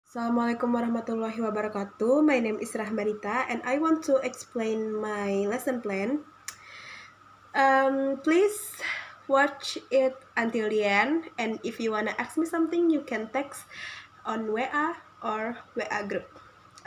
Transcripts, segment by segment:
Assalamualaikum warahmatullahi wabarakatuh. My name is Rahmarita and I want to explain my lesson plan. Please watch it until the end, and if you wanna ask me something, you can text on WA or WA group.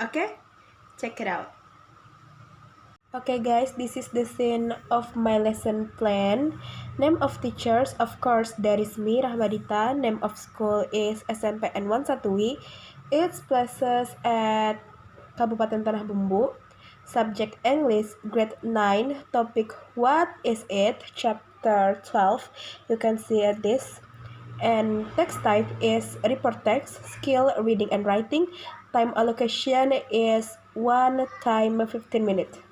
Okay? Check it out. Okay guys, this is the scene of my lesson plan. Name of teachers, of course, that is me, Rahmadita. Name of school is SMPN 1 Its places at Kabupaten Tanah Bumbu. Subject English, grade 9. Topic, what is it? Chapter 12. You can see this. And text type is report text. Skill, reading and writing. Time allocation is 1 time 15 minutes.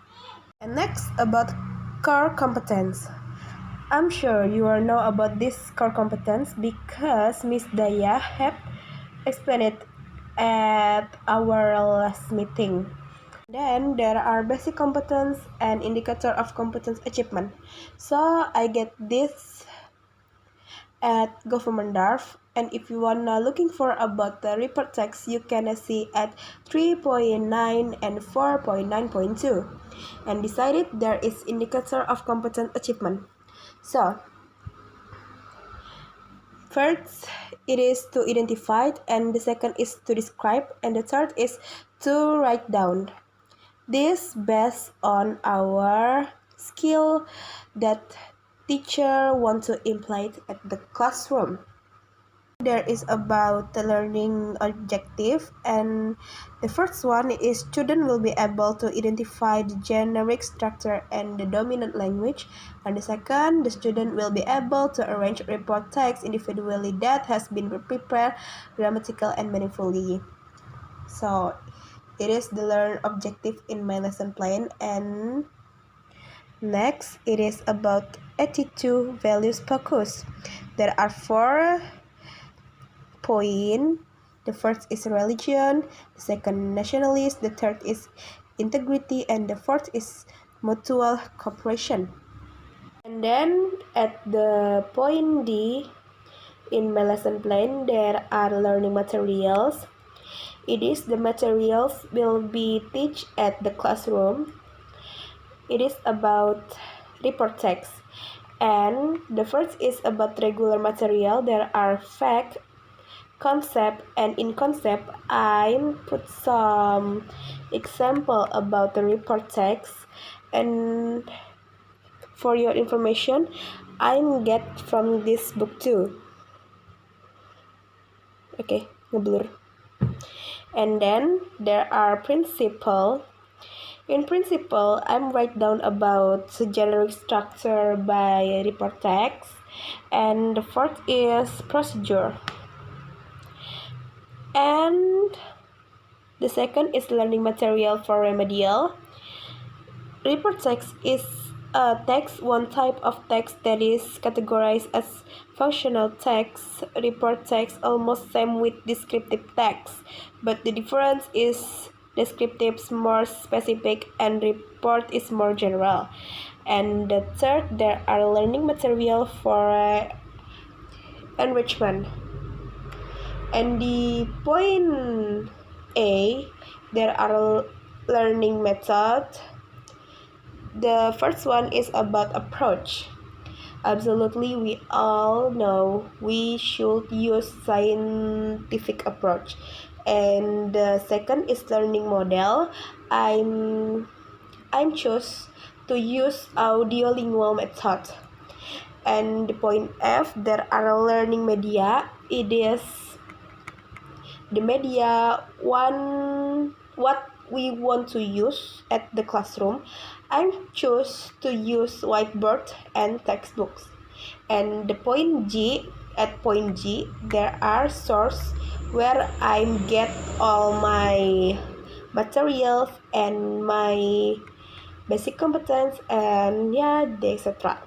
And next, about core competence. I'm sure you all know about this core competence because Miss Daya have explained it at our last meeting. Then there are basic competence and indicator of competence achievement. So I get this at Government DARF, and if you wanna looking for about the report text, you can see at 3.9 and 4.9.2. And beside it, there is indicator of competence achievement. So first it is to identify, and the second is to describe, and the third is to write down. This based on our skill that teacher want to implement at the classroom. There is about the learning objective, and the first one is student will be able to identify the generic structure and the dominant language, and the second, the student will be able to arrange report text individually that has been prepared grammatical and meaningfully. So it is the learn objective in my lesson plan. And next, it is about attitude, values, focus. There are 4 points. The first is religion, the second nationalist, the third is integrity, and the fourth is mutual cooperation. And then at the point D in my lesson plan, there are learning materials. It is the materials will be teach at the classroom. It is about report text. And the first is about regular material. There are fact, concept, and in concept I put some example about the report text, and for your information I get from this book too. Okay, ngeblur. And then there are principle. In principle, I'm write down about the generic structure by report text, and the fourth is procedure. And the second is learning material for remedial. Report text is a text, one type of text that is categorized as functional text. Report text almost same with descriptive text, but the difference is descriptive is more specific and report is more general. And the third, there are learning material for enrichment. And the point A, there are learning method. The first one is about approach. Absolutely, we all know we should use scientific approach. And the second is learning model. I'm choose to use audiolingual method. And the point F, there are learning media. It is the media what we want to use at the classroom. I choose to use whiteboard and textbooks. And the point G, at point G, there are source where I get all my materials and my basic competence and etc.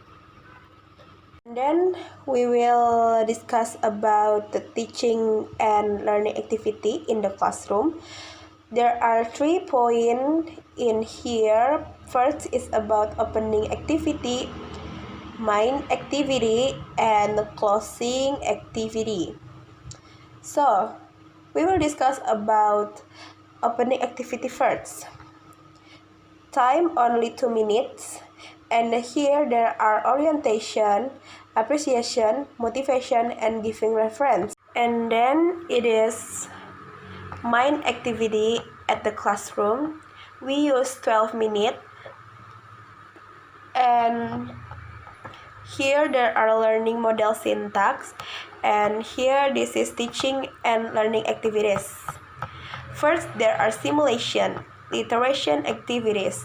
And then we will discuss about the teaching and learning activity in the classroom. There are 3 points in here. First is about opening activity, main activity, and closing activity. So We will discuss about opening activity first. Time only 2 minutes, and here there are orientation, appreciation, motivation, and giving reference. And then it is mind activity at the classroom. We use 12 minutes, and here there are learning model syntax, and here this is teaching and learning activities. First, there are simulation, iteration activities.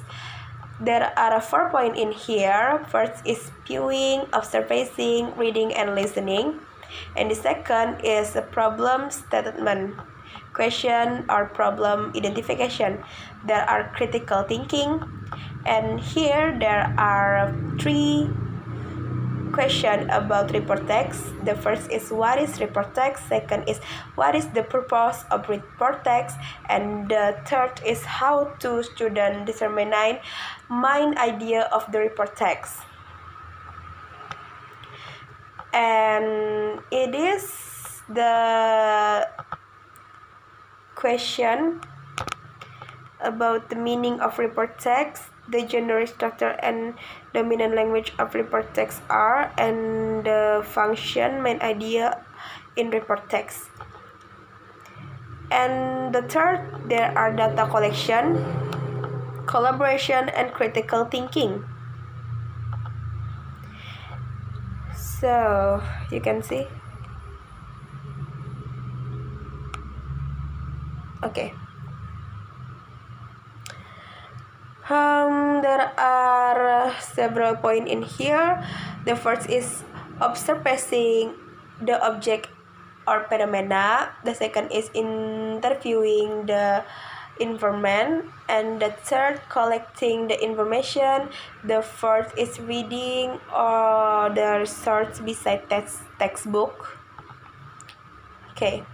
There are 4 points in here. First is viewing, observing, reading, and listening. And the second is a problem statement, question or problem identification. There are critical thinking. And here there are 3 question about report text. The first is what is report text, second is what is the purpose of report text, and the third is how to student determine main idea of the report text. And it is the question about the meaning of report text, the genre, structure, and dominant language of report text are, and the function, main idea in report text. And the third, there are data collection, collaboration, and critical thinking. So you can see. Okay. There are several points in here. The first is observing the object or phenomena. The second is interviewing the informant, and the third, collecting the information. The fourth is reading or the research beside textbook. Okay.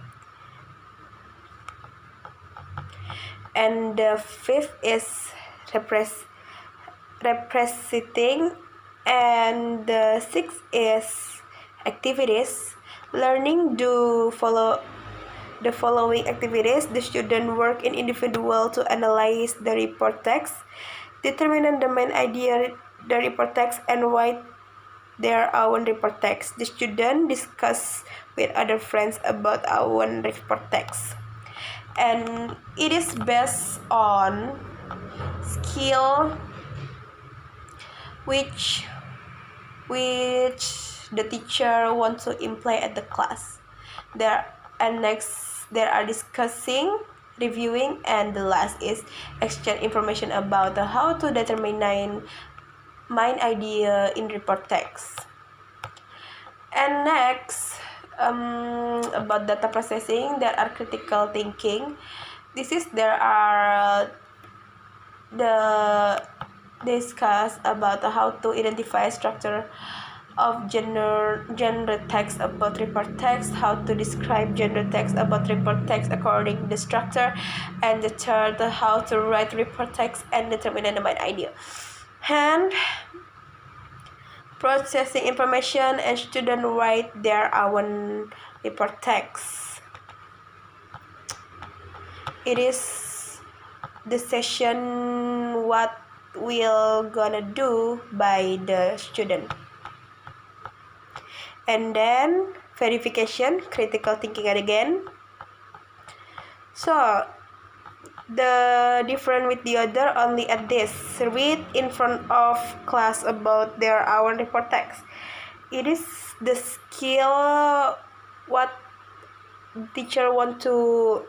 And the fifth is representing, and the sixth is activities. Learning to follow the following activities. The student work in individual to analyze the report text, determine the main idea the report text, and write their own report text. The student discuss with other friends about our own report text. And it is based on skill which the teacher wants to imply at the class. Next there are discussing, reviewing, and the last is exchange information about how to determine main idea in report text. And next, about data processing, there are critical thinking. There are the discuss about how to identify structure of genre text about report text, how to describe genre text about report text according to the structure, and the third, how to write report text and determine the main idea. And processing information, and students write their own report text. It is the session what we're gonna do by the student. And then verification, critical thinking again. So the different with the other only at this: read in front of class about their own report text. It is the skill what teacher want to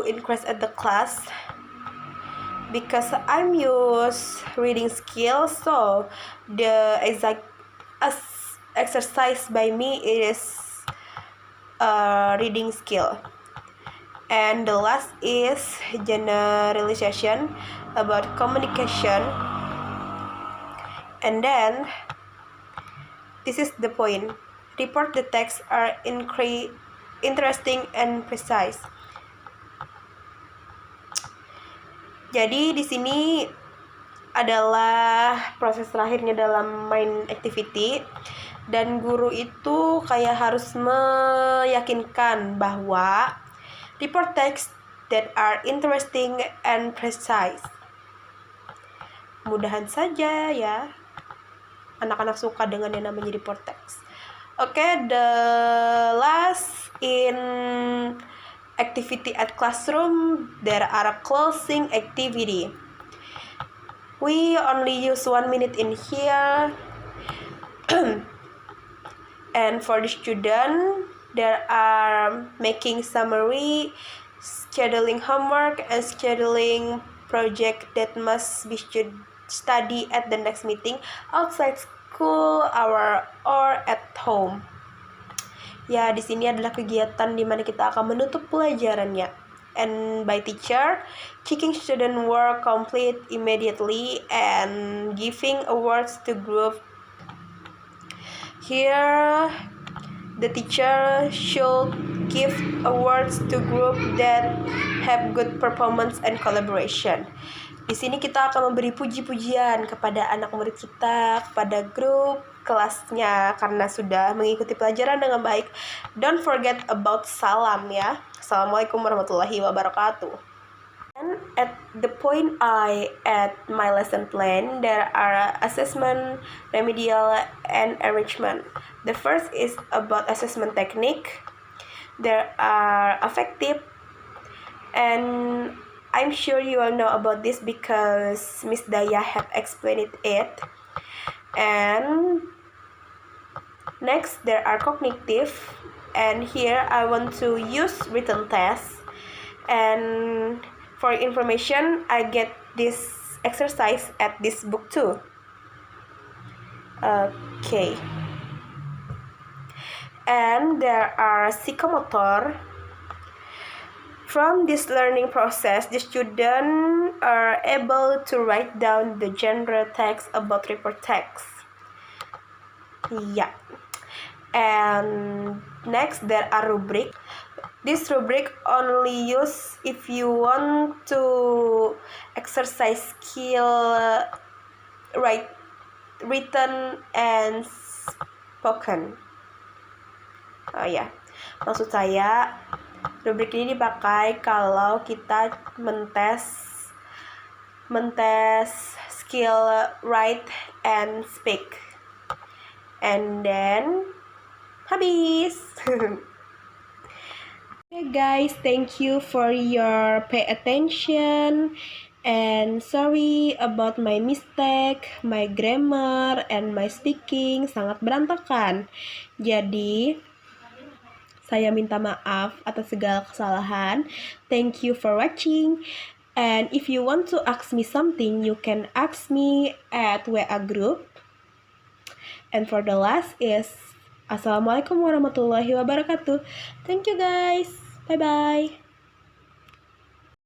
increase at the class, because I'm use reading skills, so the exact exercise by me is reading skill. And the last is generalization about communication. And then this is the point: report the text are interesting and precise. Jadi di sini adalah proses terakhirnya dalam main activity. Dan guru itu kayak harus meyakinkan bahwa report text that are interesting and precise. Mudahan saja ya anak-anak suka dengan yang namanya report text. Okay, the last in activity at classroom, there are a closing activity. We only use 1 minute in here. And for the student, there are making summary, scheduling homework, and scheduling project that must be studied at the next meeting outside school hour or at home. Ya, di sini adalah kegiatan di mana kita akan menutup pelajarannya. And by teacher, checking student work complete immediately and giving awards to group. Here, the teacher should give awards to group that have good performance and collaboration. Di sini kita akan memberi puji-pujian kepada anak murid kita, kepada grup kelasnya karena sudah mengikuti pelajaran dengan baik. Don't forget about salam ya. Assalamualaikum warahmatullahi wabarakatuh. And at the point I at my lesson plan, there are assessment, remedial, and enrichment. The first is about assessment technique. There are affective, and I'm sure you all know about this because Miss Daya have explained it. And next, there are cognitive, and here I want to use written tests. And for information, I get this exercise at this book too. Okay. And there are psychomotor. From this learning process, the students are able to write down the genre text about report text. Yeah. And next, there are rubric. This rubric only use if you want to exercise skill written and spoken. Oh ya, maksud saya rubrik ini dipakai kalau kita mentes skill write and speak. And then habis. Okay guys, thank you for your pay attention and sorry about my mistake, my grammar and my speaking sangat berantakan. Jadi saya minta maaf atas segala kesalahan. Thank you for watching. And if you want to ask me something, you can ask me at WA group. And for the last is Assalamualaikum warahmatullahi wabarakatuh. Thank you guys. Bye-bye.